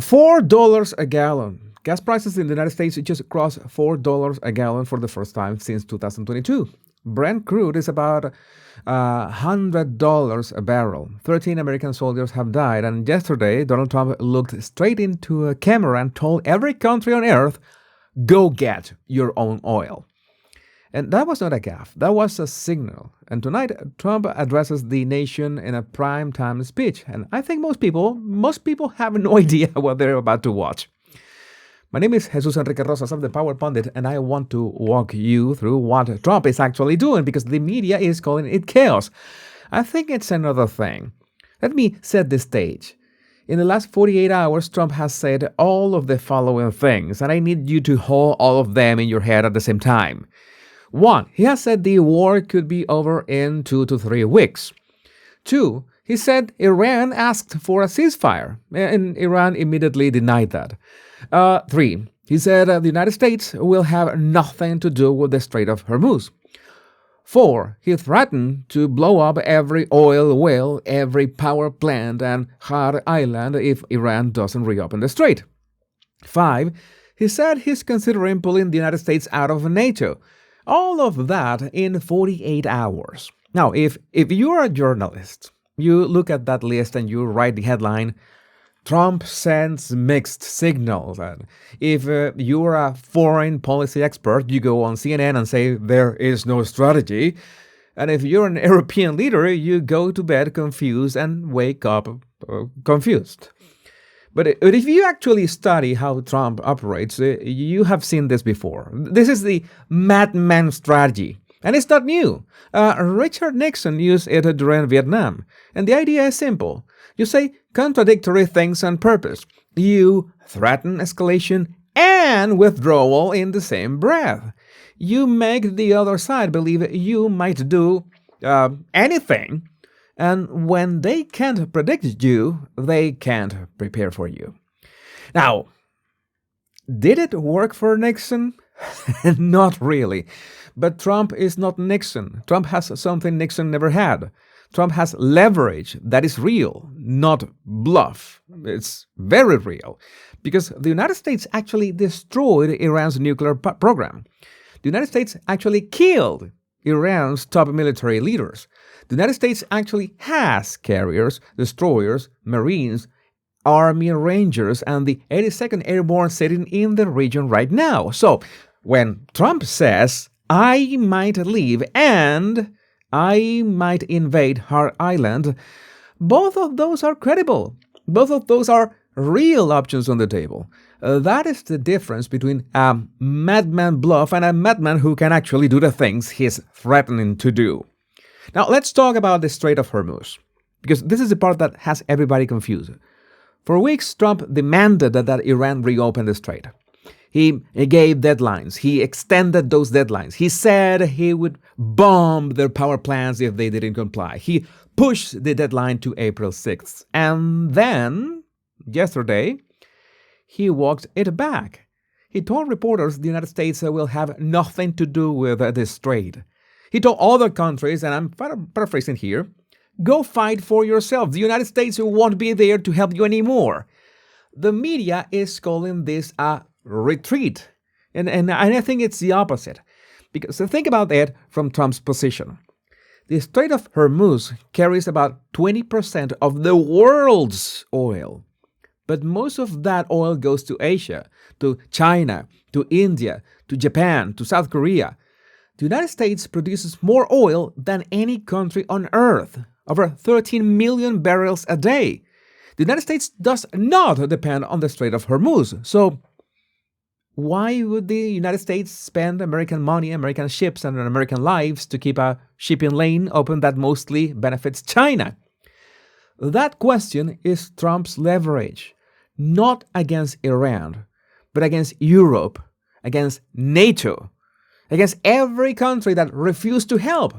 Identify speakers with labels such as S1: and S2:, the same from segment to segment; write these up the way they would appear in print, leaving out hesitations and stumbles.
S1: $4 a gallon. Gas prices in the United States just crossed $4 a gallon for the first time since 2022. Brent crude is about $100 a barrel. 13 American soldiers have died, and yesterday Donald Trump looked straight into a camera and told every country on earth, go get your own oil. And that was not a gaffe, that was a signal. And tonight, Trump addresses the nation in a prime-time speech. And I think most people have no idea what they're about to watch. My name is Jesus Enrique Rosas, I'm the Power Pundit, and I want to walk you through what Trump is actually doing because the media is calling it chaos. I think it's another thing. Let me set the stage. In the last 48 hours, Trump has said all of the following things, and I need you to hold all of them in your head at the same time. 1. He has said the war could be over in 2 to 3 weeks. 2. He said Iran asked for a ceasefire, and Iran immediately denied that. 3. He said the United States will have nothing to do with the Strait of Hormuz. 4. He threatened to blow up every oil well, every power plant, and Har Island if Iran doesn't reopen the strait. 5. He said he's considering pulling the United States out of NATO. All of that in 48 hours. Now, if you're a journalist, you look at that list and you write the headline, Trump sends mixed signals. And if you're a foreign policy expert, you go on CNN and say there is no strategy. And if you're an European leader, you go to bed confused and wake up confused. But if you actually study how Trump operates, you have seen this before. This is the MADMAN strategy. And it's not new. Richard Nixon used it during Vietnam. And the idea is simple. You say contradictory things on purpose. You threaten escalation and withdrawal in the same breath. You make the other side believe you might do anything. And when they can't predict you, they can't prepare for you. Now, did it work for Nixon? Not really. But Trump is not Nixon. Trump has something Nixon never had. Trump has leverage that is real, not bluff. It's very real. Because the United States actually destroyed Iran's nuclear program. The United States actually killed Iran's top military leaders. The United States actually has carriers, destroyers, Marines, Army Rangers, and the 82nd Airborne sitting in the region right now. So, when Trump says, I might leave and I might invade Har Island, both of those are credible. Both of those are real options on the table. That is the difference between a madman bluff and a madman who can actually do the things he's threatening to do. Now, let's talk about the Strait of Hormuz, because this is the part that has everybody confused. For weeks, Trump demanded that Iran reopen the strait. He gave deadlines. He extended those deadlines. He said he would bomb their power plants if they didn't comply. He pushed the deadline to April 6th. And then, yesterday, he walked it back. He told reporters the United States will have nothing to do with this strait. He told other countries, and I'm paraphrasing here, go fight for yourself. The United States won't be there to help you anymore. The media is calling this a retreat. And I think it's the opposite. Because think about that from Trump's position. The Strait of Hormuz carries about 20% of the world's oil. But most of that oil goes to Asia, to China, to India, to Japan, to South Korea. The United States produces more oil than any country on earth, over 13 million barrels a day. The United States does not depend on the Strait of Hormuz. So why would the United States spend American money, American ships, and American lives to keep a shipping lane open that mostly benefits China? That question is Trump's leverage, not against Iran, but against Europe, against NATO, against every country that refused to help.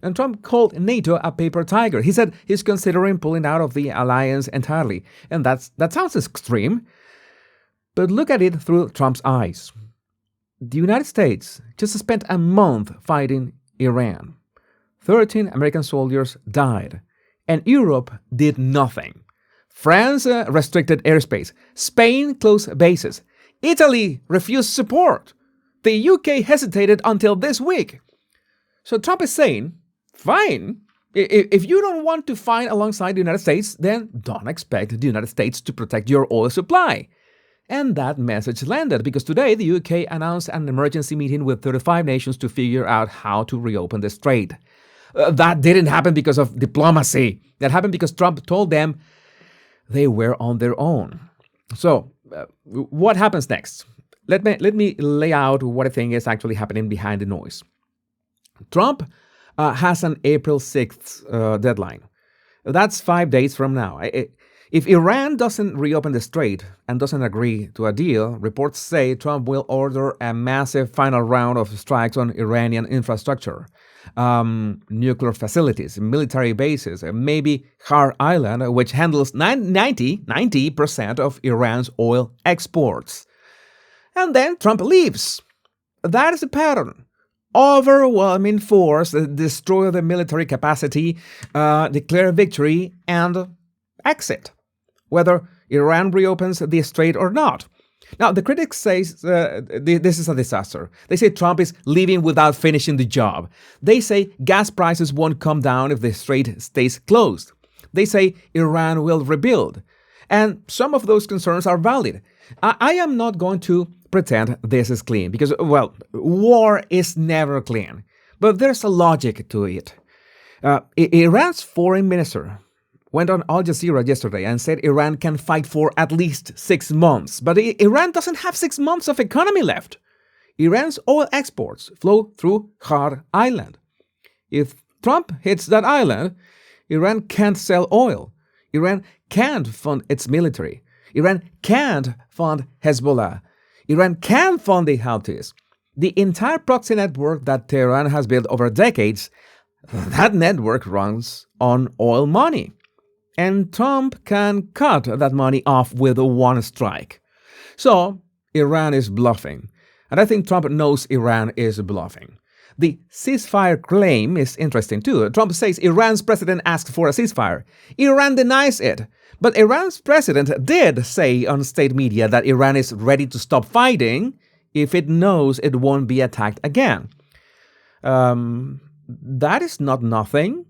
S1: And Trump called NATO a paper tiger. He said he's considering pulling out of the alliance entirely. And that sounds extreme. But look at it through Trump's eyes. The United States just spent a month fighting Iran. 13 American soldiers died. And Europe did nothing. France restricted airspace. Spain closed bases. Italy refused support. The UK hesitated until this week. So Trump is saying, fine, if you don't want to fight alongside the United States, then don't expect the United States to protect your oil supply. And that message landed because today the UK announced an emergency meeting with 35 nations to figure out how to reopen the strait. That didn't happen because of diplomacy. That happened because Trump told them they were on their own. So, what happens next? Let me lay out what I think is actually happening behind the noise. Trump has an April 6th deadline. That's 5 days from now. If Iran doesn't reopen the strait and doesn't agree to a deal, reports say Trump will order a massive final round of strikes on Iranian infrastructure, nuclear facilities, military bases, maybe Har Island, which handles 90% of Iran's oil exports. And then Trump leaves. That is the pattern. Overwhelming force, destroy the military capacity, declare victory, and exit, whether Iran reopens the strait or not. Now, the critics say this is a disaster. They say Trump is leaving without finishing the job. They say gas prices won't come down if the strait stays closed. They say Iran will rebuild. And some of those concerns are valid. I am not going to pretend this is clean because, well, war is never clean. But there's a logic to it. Iran's foreign minister went on Al Jazeera yesterday and said Iran can fight for at least 6 months. But Iran doesn't have 6 months of economy left. Iran's oil exports flow through Har Island. If Trump hits that island, Iran can't sell oil. Iran can't fund its military. Iran can't fund Hezbollah. Iran can fund the Houthis. The entire proxy network that Tehran has built over decades, that network runs on oil money. And Trump can cut that money off with one strike. So, Iran is bluffing. And I think Trump knows Iran is bluffing. The ceasefire claim is interesting too. Trump says Iran's president asked for a ceasefire. Iran denies it. But Iran's president did say on state media that Iran is ready to stop fighting if it knows it won't be attacked again. That is not nothing.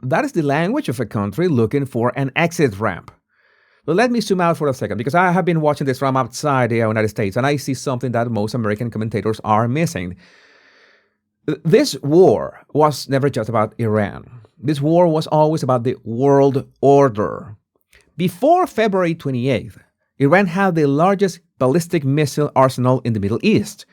S1: That is the language of a country looking for an exit ramp. But let me zoom out for a second, because I have been watching this from outside the United States, and I see something that most American commentators are missing. This war was never just about Iran. This war was always about the world order. Before February 28th, Iran had the largest ballistic missile arsenal in the Middle East.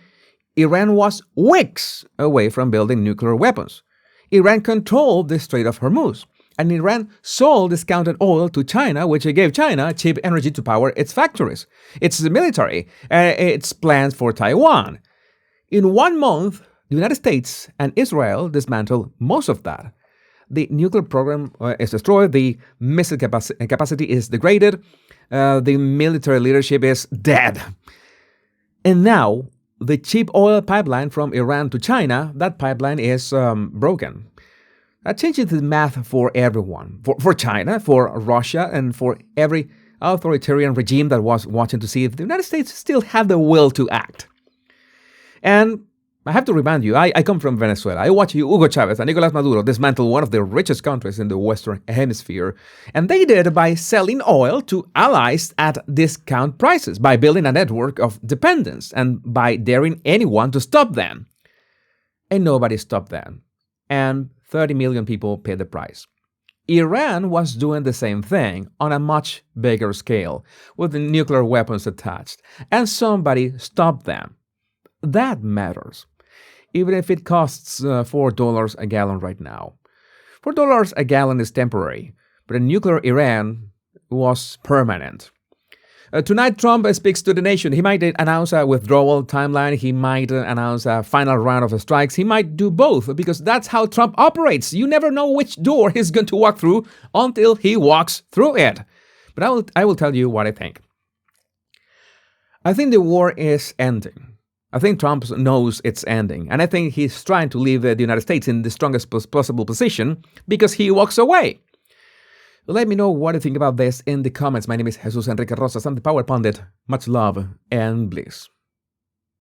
S1: Iran was weeks away from building nuclear weapons. Iran controlled the Strait of Hormuz, and Iran sold discounted oil to China, which gave China cheap energy to power its factories, its military, its plans for Taiwan. In 1 month, the United States and Israel dismantled most of that. The nuclear program is destroyed, the missile capacity is degraded, the military leadership is dead. And now, the cheap oil pipeline from Iran to China, that pipeline is broken. That changes the math for everyone. For China, for Russia, and for every authoritarian regime that was watching to see if the United States still had the will to act. And I have to remind you, I come from Venezuela. I watched Hugo Chavez and Nicolas Maduro dismantle one of the richest countries in the Western Hemisphere. And they did it by selling oil to allies at discount prices, by building a network of dependence, and by daring anyone to stop them. And nobody stopped them. And 30 million people paid the price. Iran was doing the same thing on a much bigger scale, with the nuclear weapons attached. And somebody stopped them. That matters. Even if it costs $4 a gallon right now. $4 a gallon is temporary, but a nuclear Iran was permanent. Tonight, Trump speaks to the nation. He might announce a withdrawal timeline. He might announce a final round of strikes. He might do both, because that's how Trump operates. You never know which door he's going to walk through until he walks through it. But I will tell you what I think. I think the war is ending. I think Trump knows it's ending, and I think he's trying to leave the United States in the strongest possible position because he walks away. Let me know what you think about this in the comments. My name is Jesus Enrique Rosas. I'm the Power Pundit. Much love and bliss.